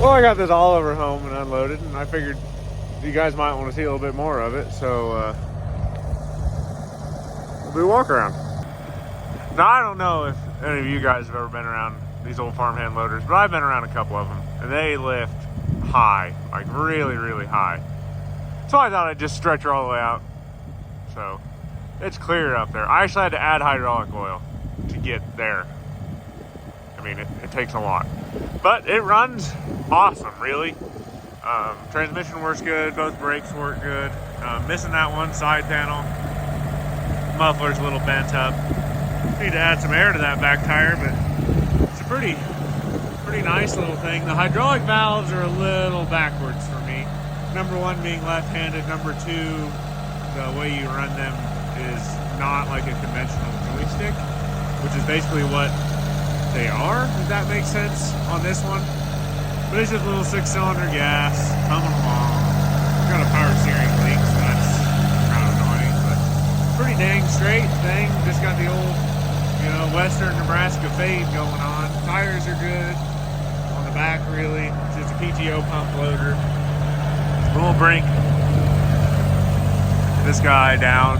Well, I got this Oliver home and unloaded, and I figured you guys might want to see a little bit more of it, so we'll do a walk around. Now, I don't know if any of you guys have ever been around these old farmhand loaders, but I've been around a couple of them, and they lift high, like really, really high. So I thought I'd just stretch her all the way out. So it's clear up there. I actually had to add hydraulic oil to get there. I mean, it takes a lot, but it runs awesome, really. Transmission works good, both brakes work good. Missing that one side panel. Muffler's a little bent up. Need to add some air to that back tire, but it's a pretty nice little thing. The hydraulic valves are a little backwards for me. Number one being left-handed. Number two, the way you run them is not like a conventional joystick, which is basically what they are, if that makes sense on this one. But it's just a little 6-cylinder gas coming along. Got a power steering leak, so that's kind of annoying, but pretty dang straight thing. Just got the old, Western Nebraska fade going on. Tires are good on the back, really. It's just a PTO pump loader. We'll bring this guy down.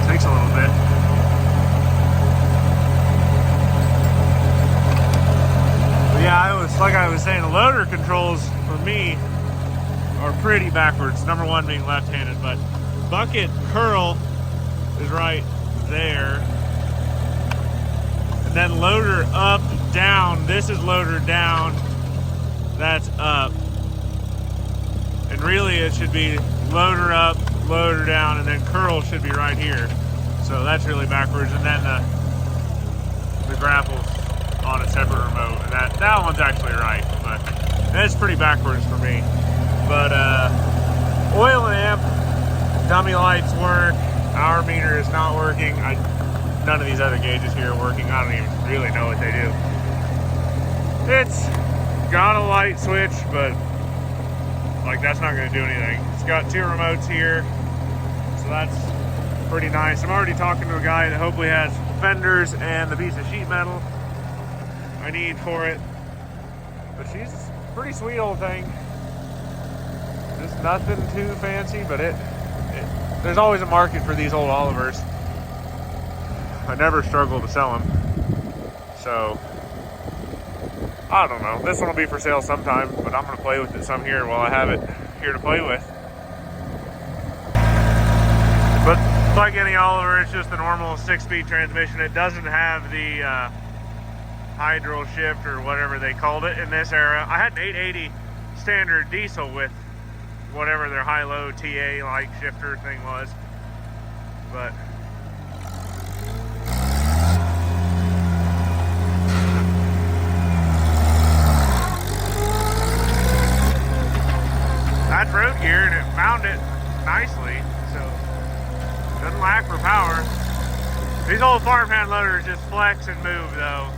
Takes a little bit. But yeah, like I was saying, the loader controls for me are pretty backwards. Number one being left-handed, but bucket curl is right there. And then loader up, down. This is loader down. That's up. And really it should be loader up, loader down, and then curl should be right here. So that's really backwards. And then the grapple's on a separate remote. And that one's actually right, but that's pretty backwards for me. But oil and amp, dummy lights work. Hour meter is not working. None of these other gauges here are working. I don't even really know what they do. It's got a light switch, but like that's not going to do anything. It's got two remotes here, so that's pretty nice. I'm already talking to a guy that hopefully has fenders and the piece of sheet metal I need for it. But she's a pretty sweet old thing. Just nothing too fancy, but there's always a market for these old Olivers. I never struggle to sell them. So, I don't know. This one will be for sale sometime, but I'm going to play with it some here while I have it here to play with. But like any Oliver, it's just a normal 6-speed transmission. It doesn't have the hydro shift or whatever they called it in this era. I had an 880 standard diesel with whatever their high-low TA-like shifter thing was. But that's road gear, and it found it nicely, so doesn't lack for power. These old farmhand loaders just flex and move, though.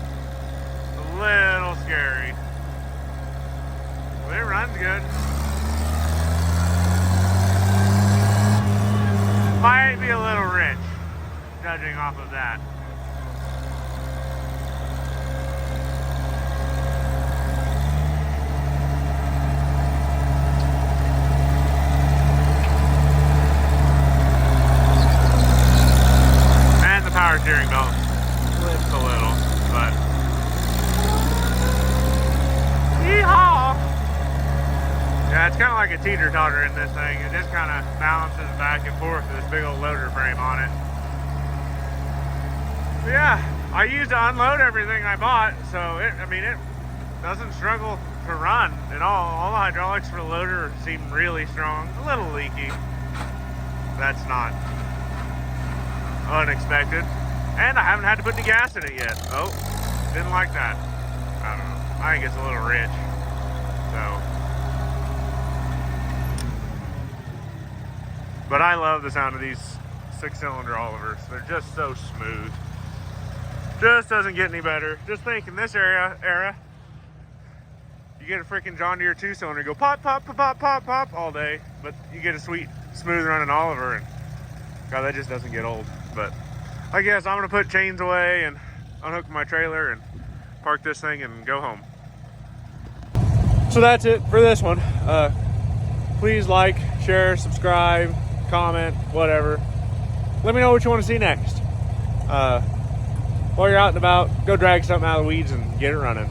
It's a little scary. But it runs good. Might be a little rich, judging off of that. And the power steering belt slips a little, but yeehaw! Yeah, it's kind of like a teeter-totter in this thing. It just kind of balances back and forth with this big old loader frame on it. But yeah, I used to unload everything I bought, so it doesn't struggle to run at all. All the hydraulics for the loader seem really strong. A little leaky. That's not unexpected. And I haven't had to put any gas in it yet. Oh, didn't like that. I don't know. I think it's a little rich. So. But I love the sound of these 6-cylinder Olivers. They're just so smooth. Just doesn't get any better. Just think, in this era, you get a freaking John Deere 2-cylinder, go pop, pop, pop, pop, pop, pop all day, but you get a sweet, smooth running Oliver, and God, that just doesn't get old. But I guess I'm gonna put chains away and unhook my trailer and park this thing and go home. So that's it for this one. Please like, share, subscribe, comment, whatever. Let me know what you want to see next. While you're out and about, go drag something out of the weeds and get it running.